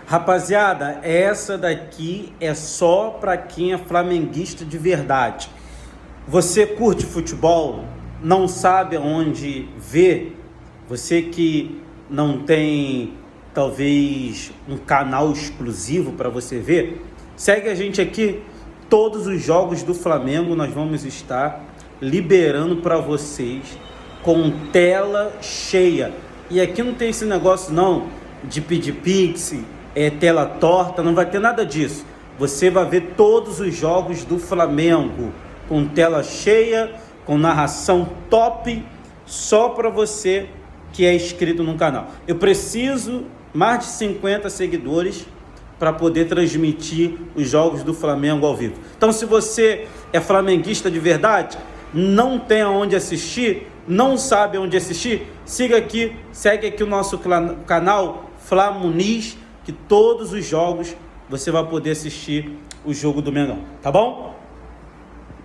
Rapaziada, essa daqui é só para quem é flamenguista de verdade. Você curte futebol, não sabe aonde ver, você que não tem talvez um canal exclusivo para você ver, segue a gente aqui. Todos os jogos do Flamengo nós vamos estar liberando para vocês com tela cheia. E aqui não tem esse negócio não de pedir pix, tela torta, não vai ter nada disso. Você vai ver todos os jogos do Flamengo com tela cheia, com narração top, só para você que é inscrito no canal. Eu preciso mais de 50 seguidores para poder transmitir os jogos do Flamengo ao vivo. Então, se você é flamenguista de verdade, não tem aonde assistir, não sabe onde assistir, siga aqui, segue aqui o nosso canal Flamuniz, que todos os jogos você vai poder assistir o jogo do Mengão, tá bom?